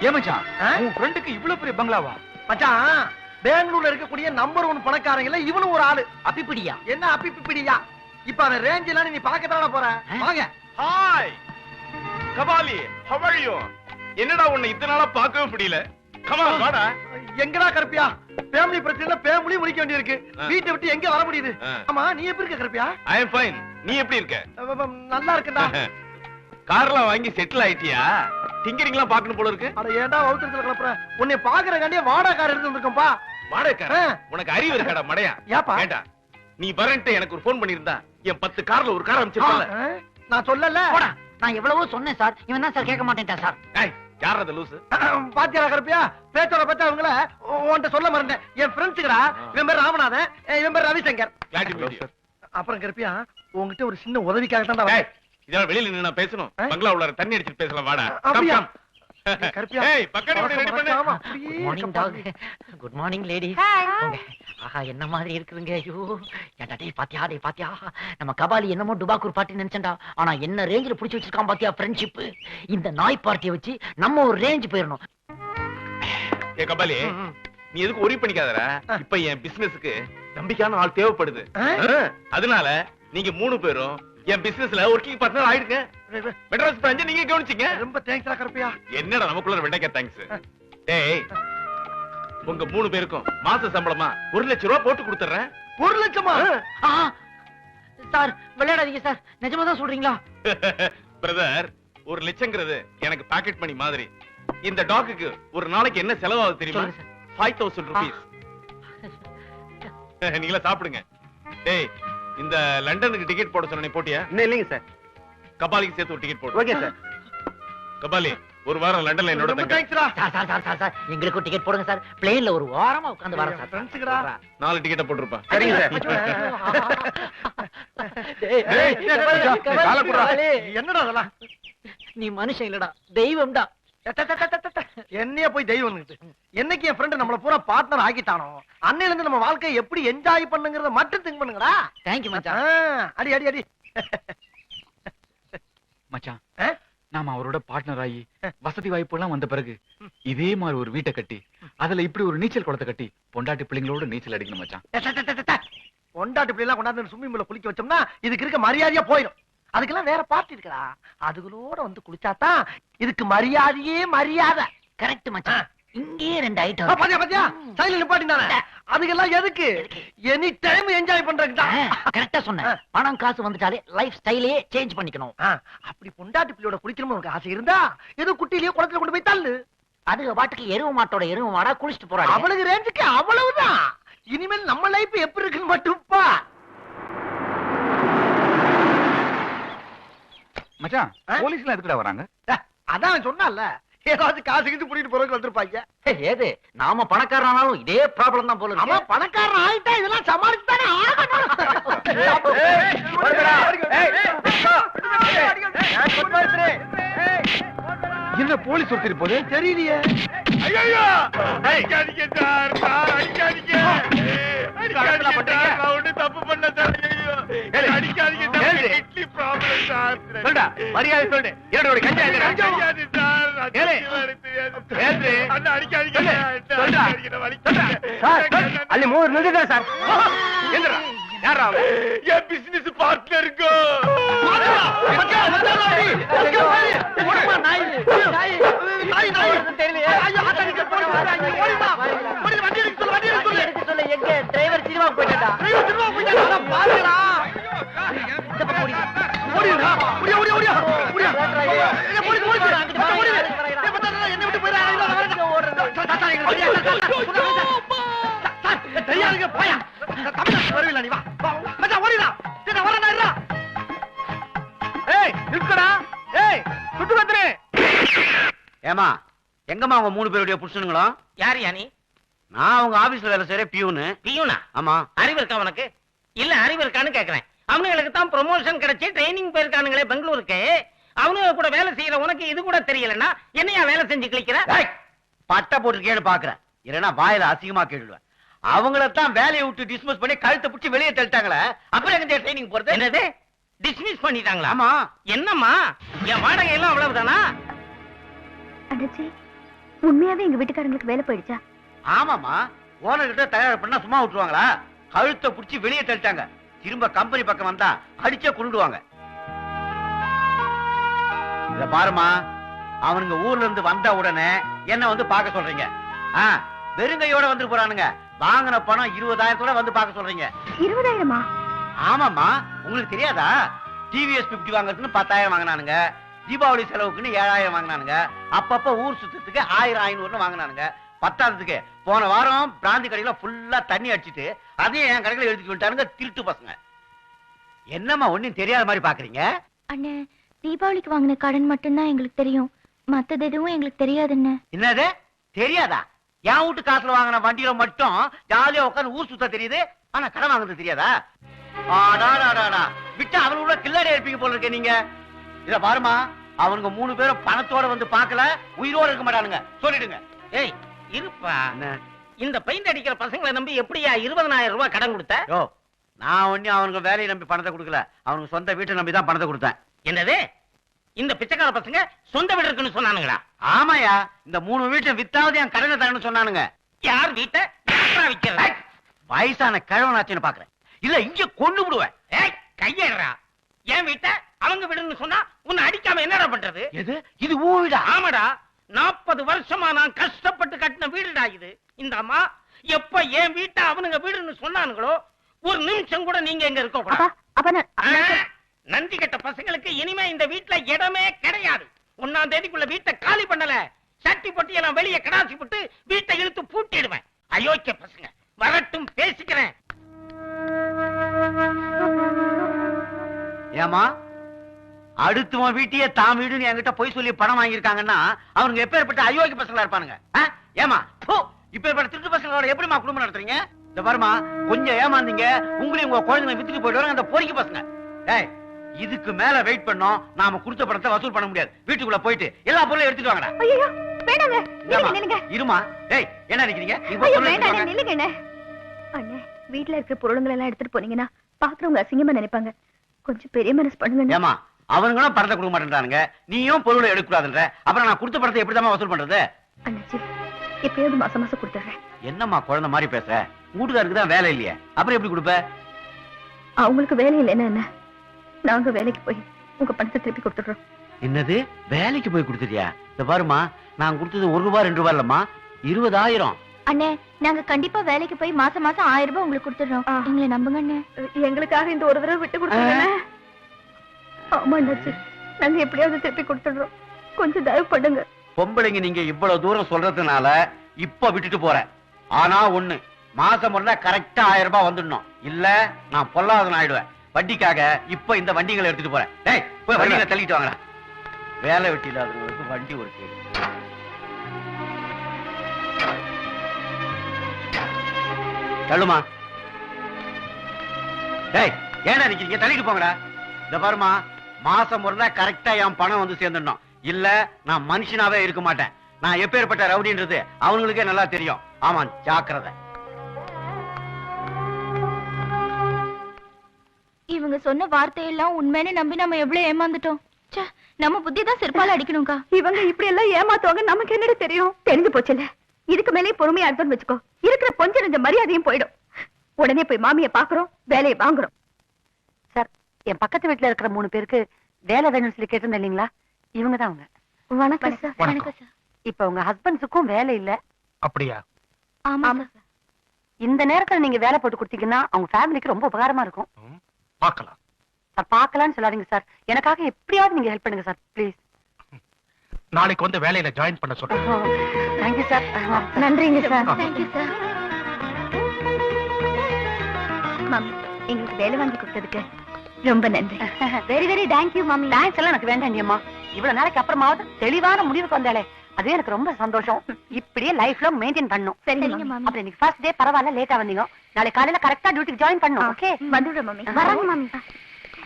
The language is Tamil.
ஏன் மச்சான் உன் ஃப்ரெண்டுக்கு இவ்வளவு பெரிய பங்களாவா? மச்சான் பெங்களூர்ல இருக்கக்கூடிய நம்பர் 1 பணக்காரங்கல இவனும் ஒரு ஆளு. அப்பிப்பிடியா? என்ன அப்பிப்பிடியா? இப்ப அவன் ரேஞ்ச் எல்லாம் நீ பார்க்கத்தான போற. வாங்க. Hi Kabali, how are you? என்னடா உன்னை இத்தனை நாளா பார்க்கவே முடியல. கம் ஆன் வாடா. எங்கடா கருப்பியா? ஃபேமிலி பிரச்சனை ஃபேமிலி முடிக்க வேண்டியிருக்கு. வீட்டை விட்டு எங்க வர முடியுது? ஆமா நீ எப்படி இருக்க கருப்பியா? I am fine. நீ எப்படி இருக்க? நல்லா இருக்கேன்டா. கார்லாம் வாங்கி செட்டில் ஆயிட்டியா? டிங்கரிங்லாம் பார்க்கணும் போல இருக்கு. அட ஏன்டா வவுத்தறதுல கலப்புற? உன்னை பாக்குறகாண்டியே வாடா கார் எடுத்து வந்திருக்கோம்பா. வாடகை? உனக்கு அறிவு இருக்கடா மடையா? ஏப்பா? ஏண்டா நீ வரேன்ட்டு எனக்கு ஒரு ஃபோன் பண்ணிருந்தா என் 10 கார்ல ஒரு கார் அனுப்பிச்சிருப்பல. நான் சொல்லல. போடா. நான் எவ்வளவோ சொன்னேன் சார். இவன் தான் சார் கேட்க மாட்டேன்டா சார். ஏய் யார் அது லூசு? பாத்தியா கருப்பியா? பேச்சோட பத்தி அவங்கள உன்கிட்ட சொல்ல மறந்தேன். என் ஃப்ரெண்ட்ஸ்ங்கடா. இவன் பேர் ராமநாதன், இவன் பேர் ரவிசங்கர். அப்புறம் கருப்பியா உன்கிட்ட ஒரு சின்ன உதவிக்காக தான் டேய் இதெல்லாம் வெளியில நின்னு நான் பேசணும். பங்களா உள்ள தண்ணி அடிச்சிட்டு பேசலாம் வாடா. அப்படியா? கருப்பியா ஏய் பக்கடி ஓடி ரெடி பண்ணு. Good morning doc. Good morning lady. ஆஹா என்ன மாதிரி இருக்குங்க. ஐயோ ஏன்டா டேய் பாத்தியா நம்ம கபாலி என்னமோ டுபாக்கூர் பார்ட்டி நினைச்சேன்டா. ஆனா என்ன ரேஞ்சில புடிச்சு வச்சிருக்கான் பாத்தியா ஃப்ரெண்ட்ஷிப். இந்த நாய் பார்ட்டியை வச்சு நம்ம ஒரு ரேஞ்ச் போயிரணும். ஏ கபாலி நீ எதுக்கு ஒரி பண்ணிக்காதடா. இப்ப என் பிசினஸ்க்கு நம்பிக்கையான ஆள் தேவைப்படுது. அதனால நீங்க 3 பேரும் என் பிசினஸ்ல ஒர்க்கிங் பார்ட்னர் ஆயிடுங்க. மெட்ராஸ் பிரான்ச் நீங்க கவனிச்சீங்க. ரொம்ப தேங்க்ஸ்டா கருப்பியா. என்னடா நமக்குள்ள வெண்டைக்கா தேங்க்ஸ். டேய் உங்க 3 பேருக்கும் மாச சம்பளமா 1 லட்சம் ரூபாய் போட்டு கொடுத்துறேன். 1 லட்சமா? சார் விளையாடாதீங்க சார். நிஜமா தான் சொல்றீங்களா? பிரதர் 1 லட்சம்ங்கிறது எனக்கு பாக்கெட் மணி மாதிரி. இந்த டாக்குக்கு ஒரு நாளைக்கு என்ன செலவாகுது தெரியுமா? 5000 rupees. நீங்களா சாப்பிடுங்க. டேய் இந்த லண்டனுக்கு டிக்கெட் போட சொன்ன நீ போட்டியா? இல்லைங்க சார். கபாலிக்கு சேர்த்து ஒரு டிக்கெட் போடு. Okay sir. கபாலி ஒரு வாரம் லண்டன்ல என்னோட தங்க. தேங்க்ஸ்டா. சார் எங்களுக்கு டிக்கெட் போடுங்க சார். பிளேன்ல ஒரு வாரமா உட்கார்ந்து வரேன் சார். ஃப்ரெண்ட்ஸ்ங்கடா. 4 டிக்கெட் போட்டுருப்பா. சரிங்க சார். என்னடா அதெல்லாம்? நீ மனுஷன் இல்லடா தெய்வம்டா. என்னைய போய் தெய்வம். என்னைக்கு என் ஃப்ரெண்ட் நம்மள பூரா பார்ட்னர் ஆக்கிட்டானோ அன்னையில இருந்து நம்ம வாழ்க்கையை எப்படி என்ஜாய் பண்ணுங்கறத மட்டும் திங்க் பண்ணுங்கடா. தேங்க் யூ மச்சான். அடி மச்சான் நாம அவரோட பார்ட்னர் ஆகி வசதி வாய்ப்பு எல்லாம் வந்த பிறகு இதே மாதிரி ஒரு வீட்டை கட்டி அதுல இப்படி ஒரு நீச்சல் குளத்தை கட்டி பொண்டாட்டி பிள்ளைங்களோட நீச்சல் அடிக்கணும் மச்சான். பொண்டாட்டி பிள்ளை எல்லாம் கொண்டாந்து ஸ்விம்மிங் பூல்ல குளிக்க வச்சோம்னா இதுக்கு இருக்க மரியாதையா போயிடும். அதுக்கெல்லாம் வேற பார்ட்டி இருக்குடா. அதுகளோட வந்து குளிச்சாதான் இதுக்கு மரியாதையே மரியாதை. கரெக்ட் மச்சான். இங்கே 2 ஐட்டம். பாத்தியா சைடுல நிப்பாட்டினானே. அதுக்கெல்லாம் எதுக்கு? எனி டைம் என்ஜாய் பண்றதுக்கு தான். கரெக்ட்டா சொன்ன. பணம் காசு வந்துட்டாலே லைஃப் ஸ்டைலே சேஞ்ச் பண்ணிக்கணும். அப்படி பொண்டாட்டி பிள்ளையோட குளிக்கணும்னு உனக்கு ஆசை இருந்தா ஏதோ குட்டிலேயே குளத்துல கொண்டு போய் தள்ளு. அது பாட்டுக்கு எருவு மாட்டோட எருவு மாடா குளிச்சிட்டு போறாங்க. அவளுக்கு ரேஞ்சுக்கு அவ்வளவுதான். இனிமேல் நம்ம லைஃப் எப்படி இருக்குன்னு மட்டும்ப்பா. மச்சான் போலீஸ்ல எதுக்குடா வராங்க? அதான் சொன்னால ஏதாச்சும் காசு கிட்டு புடிட்டு போறதுக்கு வந்திருப்பாங்க. ஏது நாம பணக்காரனாலும் இதே ப்ராப்ளம் தான் போல இருக்கு. அவன் பணக்காரன் ஆயிட்டா இதெல்லாம் சமாளிச்சு தானே என்ன போலீஸ் ஒருத்தர் போது தெரியலையே. ஐயோ அடிக்காதீங்க சார். அடிக்காதீங்க. நான் ஒண்ணு தப்பு பண்ணல சார். அடிக்காதீங்க சார். Kidney problem sir. சொல்டா மரியாதை சொல்லு. என்னோட கஞ்சா அடிக்காதீங்க சார். அண்ணா அடிக்காதீங்க சார். அல்ல மோர் நின்னுடா சார். என்னடா யாரா என் பிசினஸ் பார்ட்னருக்கு டிரைவர் சினிமா போயிட்டா. ஏமா எங்கம்மா அவங்க 3 பேருடைய புருஷனுங்களா? யார் யானி? நான் அவங்க ஆபீஸ்ல வேலை செய்யற பியூனு. பியூனா? ஆமா. அறிவு இருக்கா உனக்கு? இல்ல அறிவு இருக்கான்னு கேக்குறேன். அவனுங்களுக்கு தான் ப்ரமோஷன் கிடைச்சி ட்ரைனிங் போயிருக்கானுங்களே பெங்களூருக்கு. அவனுங்க கூட வேலை செய்யற உனக்கு இது கூட தெரியலன்னா என்னையா வேலை செஞ்சு கிளிக்கிற? பட்டை போட்டுருக்கேன்னு பாக்குறேன். இல்லன்னா வாயில அசிங்கமா கேடுவேன். அவங்கள தான் வேலையை விட்டு டிஸ்மிஸ் பண்ணி கழுத்தை பிடிச்சி வெளியே தள்ளிட்டாங்களே. அப்புறம் எங்க ட்ரைனிங் போறது? என்னது டிஸ்மிஸ் பண்ணிட்டாங்களா? ஆமா. என்னம்மா என் வாடகை எல்லாம் அவ்வளவுதானா? அண்ணாச்சி உண்மையாவே எங்க வீட்டுக்காரங்களுக்கு வேலை போயிடுச்சா? ஆமாமா, ஓனர் கிட்ட தயார் பண்ணா சும்மா விட்டுருவாங்களா? கழுத்தை புடிச்சு வெளியே தள்ளிட்டாங்க. திரும்ப கம்பெனி பக்கம் வந்தா அடிச்சே கொண்டுடுவாங்க. இத பாருமா, அவனுங்க ஊர்ல இருந்து வந்த உடனே என்ன வந்து பார்க்க சொல்றீங்க. வெறுங்கையோட வந்து போறானுங்க. வாங்கின பணம் 20,000 வந்து பார்க்க சொல்றீங்க. 20,000? ஆமாமா, உங்களுக்கு தெரியாதா? டிவிஎஸ் 50 வாங்குறதுன்னு 10,000 வாங்கினானுங்க. தீபாவளி செலவுக்குன்னு 7,000 வாங்கினானுங்க. அப்பப்ப ஊர் சுத்தத்துக்கு 1000-500 வாங்கினானுங்க. பத்தாததுக்கு போன வாரம் பிராந்தி கடையில ஃபுல்லா தண்ணி அடிச்சிட்டு அதையும் என் கடையில எடுத்துட்டு வந்துட்டானுங்க திருட்டு பசங்க. என்னம்மா ஒண்ணும் தெரியாத மாதிரி பாக்குறீங்க? அண்ணே, தீபாவளிக்கு வாங்கின கடன் மட்டும்தான் எங்களுக்கு தெரியும், மத்தது எதுவும் எங்களுக்கு தெரியாதுன்னு. என்னது தெரியாதா? என் வீட்டு காசுல வாங்கின வண்டியில மட்டும் ஜாலியா உட்காந்து ஊர் சுத்த தெரியுது, ஆனா கடன் வாங்குறது தெரியாதா? விட்டு அவங்களோட கில்லாடியா இருப்பீங்க போல இருக்க நீங்க. இத பாருமா, அவனுங்க 3 பேரும் பணத்தோட வந்து பார்க்கல, உயிரோட இருக்க மாட்டானுங்க, சொல்லிடுங்க. ஏய் இருப்பா, இந்த பெயிண்ட் அடிக்கிற பசங்களை நம்பி எப்படியா 20,000 ரூபாய் கடன் கொடுத்த? யோ, நான் ஒன்னும் அவனுக்கு வேலையை நம்பி பணத்தை கொடுக்கல, அவனுக்கு சொந்த வீட்டை நம்பி தான் பணத்தை கொடுத்தேன். என்னது, இந்த பிச்சைக்கார பசங்க சொந்த வீடு இருக்குன்னு சொன்னானுங்களா? ஆமாயா, இந்த 3 வீட்டை வித்தாவது என் கடனை தரேன்னு சொன்னானுங்க. யார் வீட்டை விக்கிறது? வயசான கிழவனாச்சுன்னு பாக்குறேன், இல்ல இங்க கொண்டு விடுவேன். ஏய் கையேறா, என் வீட்டை அவங்க வீடுன்னு சொன்னா உன்னை அடிக்காம என்னடா பண்றது? எது இது ஊ வீடா? ஆமாடா, 40 வருஷமா நான் கஷ்டப்பட்டு கட்டின வீடுடா இது. இந்த அம்மா எப்ப என் வீட்டை அவனுங்க வீடுன்னு சொன்னானுங்களோ ஒரு நிமிஷம் கூட நீங்க எங்க இருக்க கூடாது. நன்றி கட்ட பசங்களுக்கு இனிமே இந்த வீட்டுல இடமே கிடையாது. 1ஆம் தேதிக்குள்ள வீட்டை காலி பண்ணல, சட்டி பொட்டி எல்லாம் வெளியே கடாசி போட்டு வீட்டை இழுத்து பூட்டிடுவேன். அயோக்கிய பசங்க வரட்டும், பேசிக்கிறேன். ஏமா, அடுத்தவன் வீட்டையே தான் வீடுன்னு என்கிட்ட போய் சொல்லி பணம் வாங்கியிருக்காங்கன்னா அவனுங்க எப்பேற்பட்ட அயோக்கிய பசங்களா இருப்பானுங்க. ஏமா, இப்பேற்பட்ட திருட்டு பசங்களோட எப்படிமா குடும்பம் நடத்துறீங்க? இந்த பாருமா, கொஞ்சம் ஏமாந்தீங்க, உங்களையும் உங்க குழந்தைங்க வித்துட்டு போயிட்டு அந்த பொறுக்கி பசங்க. ஏய், இதுக்கு மேல வெயிட் பண்ணோம், நாம கொடுத்த பணத்தை வசூல் பண்ண முடியாது. வீட்டுக்குள்ள போயிட்டு எல்லா பொருளையும் எடுத்துட்டு வாங்கடா. ஐயோ வேண்டாங்க, நில்லுங்க. இருமா. ஏய், என்ன நினைக்கிறீங்க? நில்லுங்க அண்ணே, வீட்டுல இருக்கிற பொருளுங்களை எல்லாம் எடுத்துட்டு போனீங்கன்னா பாக்குறவங்க அசிங்கமா நினைப்பாங்க, கொஞ்சம் பெரிய மனசு பண்ணுங்க. ஏமா, அவனுங்களும் பணத்தை கொடுக்க மாட்டேன்றானுங்க, நீயும் பொருளை எடுக்கூடாதுன்ற, அப்புறம் நான் கொடுத்த பணத்தை எப்படிதான் வசூல் பண்றது? அண்ணாச்சி, எப்பயாவது மாசம் மாசம் கொடுத்துறேன். என்னம்மா குழந்தை மாதிரி பேச? வீட்டுக்காருக்கு தான் வேலை இல்லையே, அப்புறம் எப்படி கொடுப்ப? அவங்களுக்கு வேலை இல்லைன்னா என்ன, நாங்க வேலைக்கு போய் உங்க பணத்தை திருப்பி கொடுத்துடுறோம். என்னது, வேலைக்கு போய் கொடுத்துட்டியா? இந்த பாருமா, நான் கொடுத்தது 1 ரூபாய் 2 ரூபாய் இல்லம்மா, 20,000. அண்ணே, நாங்க கண்டிப்பா வேலைக்கு போய் மாசம் மாசம் 1000 ரூபாய் உங்களுக்கு கொடுத்துடுறோம். எங்களை நம்புங்க அண்ணே, எங்களுக்காக இந்த ஒரு தடவை விட்டு கொடுத்துருங்க. ஆமா அண்ணாச்சி, நாங்க எப்படியாவது திருப்பி கொடுத்துடுறோம், கொஞ்சம் தயவு பண்ணுங்க. பொம்பளைங்க நீங்க இவ்வளவு தூரம் சொல்றதுனால இப்ப விட்டுட்டு போறேன். ஆனா ஒண்ணு, மாசம் ஒண்ணா கரெக்டா 1000 ரூபாய் வந்துடணும், இல்ல நான் பொல்லாதவன் ஆயிடுவேன். வண்டிக்காக இப்ப இந்த வண்டிகளை எடுத்துட்டு போறேன். டேய், போய் வண்டியில தள்ளிட்டு வாங்கடா. வேலை வெட்டி இல்லாதவங்களுக்கு வண்டி ஒரு கேடு. தள்ளுமா. டேய், ஏன்னா நிக்கிறீங்க, தள்ளிட்டு போங்கடா. இந்த பாருமா, மாசம் ஒரு நாள் கரெக்டா என் பணம் வந்து சேர்ந்துடணும், இல்ல நான் மனுஷனாவே இருக்க மாட்டேன். நான் எப்பேற்பட்ட ரவுடின்றது அவங்களுக்கே நல்லா தெரியும். ஆமா, ஜாக்கிரதை. இவங்க சொன்ன வார்த்தையெல்லாம் உண்மைன்னு நம்பி நம்ம எவ்வளவு ஏமாந்துட்டோம். நம்ம புத்தி தான் செருப்பால அடிக்கணும்க்கா. இவங்க இப்படி எல்லாம் ஏமாத்துவாங்க நமக்கு என்னடா தெரியும்? தெரிஞ்சு போச்சுல்ல, இதுக்கு மேலே பொறுமையா இருந்தோம்னு வச்சுக்கோ, இருக்கிற கொஞ்சம் நெஞ்ச மரியாதையும் போயிடும். உடனே போய் மாமியை பாக்குறோம், வேலையை வாங்குறோம். சார், என் பக்கத்து வீட்டுல இருக்கிற 3 பேருக்கு வேலை வேணும்னு சொல்லி கேட்டிருந்தேன் இல்லீங்களா, இவங்க தான் அவங்க. வணக்கம் சார். வணக்கம் சார். இப்ப உங்க ஹஸ்பண்ட்ஸுக்கும் வேலை இல்ல. அப்படியா? ஆமா சார். இந்த நேரத்துல நீங்க வேலை போட்டு கொடுத்தீங்கன்னா அவங்க ஃபேமிலிக்கு ரொம்ப உபகாரமா இருக்கும். பார்க்கலாம். சார், பார்க்கலாம்னு சொல்லாதீங்க சார், எனக்காக எப்படியாவது நீங்க ஹெல்ப் பண்ணுங்க சார், ப்ளீஸ். நாளைக்கு வந்து வேலையில ஜாயின் பண்ண சொல்றேன். Thank you sir. நன்றிங்க சார். Thank you sir. மாமி, எங்களுக்கு வேலை வாங்கி கொடுத்ததுக்கு ரொம்ப நன்றி. வெரி வெரி தேங்க்யூ மாமி. தேங்க்ஸ் எல்லாம் எனக்கு வேண்டாம் அம்மா, இவ்வளவு நாளைக்கு அப்புறமாவது தெளிவான முடிவுக்கு வந்தாலே அது எனக்கு ரொம்ப சந்தோஷம். இப்படியே லைஃப்ல மெயின்டைன் பண்ணணும். சரிங்க மாமி. அப்புறம் இன்னைக்கு ஃபர்ஸ்ட் டே பரவாயில்ல, லேட்டா வந்தீங்க, நாளை காலையில கரெக்டா டியூட்டிக்கு ஜாயின் பண்ணணும். ஓகே, வந்துடுறோம் மாமி. வராங்க மாமி.